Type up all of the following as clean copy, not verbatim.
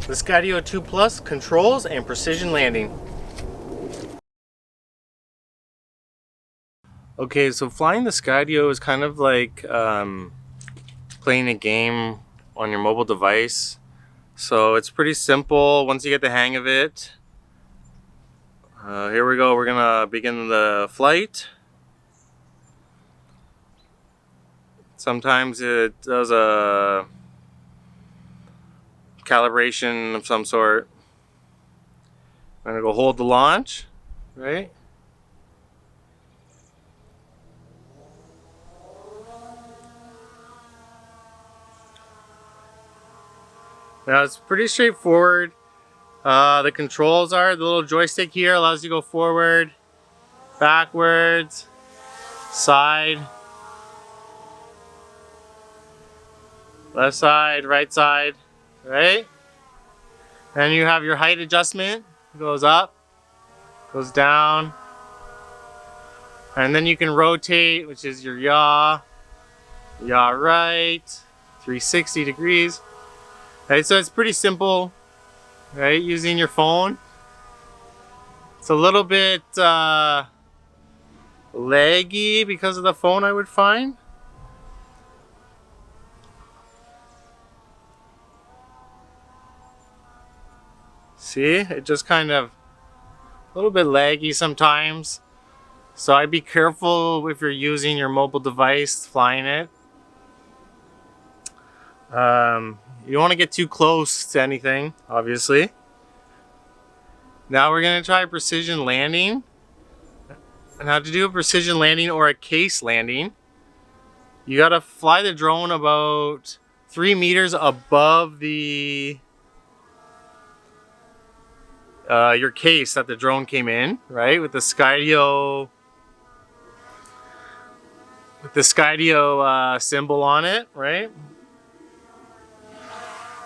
The Skydio 2 Plus controls and precision landing. Okay, so flying the Skydio is kind of like playing a game on your mobile device. So it's pretty simple once you get the hang of it. Here we go, we're gonna begin the flight. Sometimes it does a calibration of some sort. I'm gonna go hold the launch, right? Now it's pretty straightforward. The controls are the little joystick here allows you to go forward, backwards, side, left side, right side, right? And you have your height adjustment. It goes up, goes down, and then you can rotate, which is your yaw right, 360 degrees. Right, so it's pretty simple, right? Using your phone. It's a little bit laggy because of the phone, I would find. See, it just kind of a little bit laggy sometimes. So I'd be careful if you're using your mobile device flying it. You don't want to get too close to anything, obviously. Now we're going to try precision landing. Now to do a precision landing or a case landing, you got to fly the drone about 3 meters above the your case that the drone came in, right? With the Skydio symbol on it, right?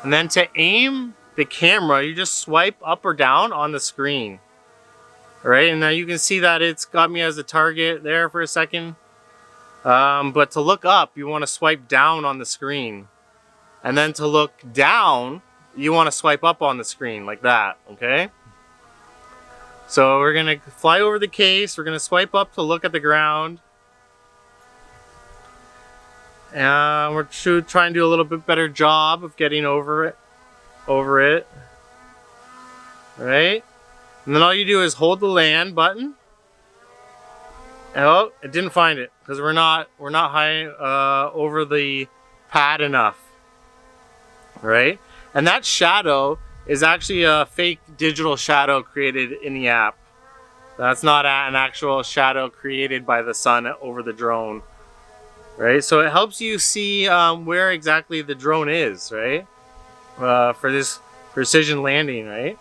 And then to aim the camera, you just swipe up or down on the screen. All right, and now you can see that it's got me as a target there for a second. But to look up, you want to swipe down on the screen. And then to look down, you want to swipe up on the screen like that, okay? So we're going to fly over the case. We're going to swipe up to look at the ground. And we're trying to do a little bit better job of getting over it. Right? And then all you do is hold the land button. Oh, it didn't find it because we're not high over the pad enough. Right? And that shadow is actually a fake digital shadow created in the app. That's not an actual shadow created by the sun over the drone. Right, so it helps you see where exactly the drone is, right? For this precision landing, right?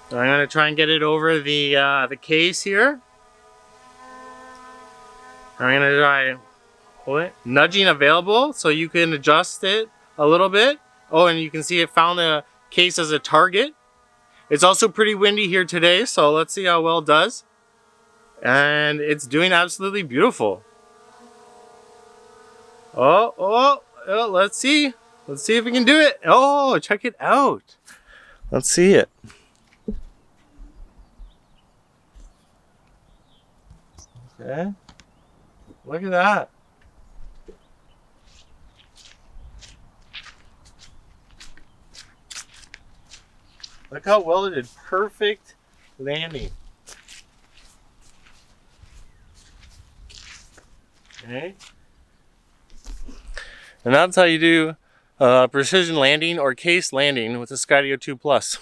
So I'm gonna try and get it over the case here. I'm gonna try nudging available, so you can adjust it a little bit. Oh, and you can see it found the case as a target. It's also pretty windy here today, so let's see how well it does. And it's doing absolutely beautiful. Oh, let's see. Let's see if we can do it. Oh, check it out. Let's see it. Okay. Look at that. Look how well it did. Perfect landing. Okay. And that's how you do precision landing or case landing with the Skydio 2 Plus.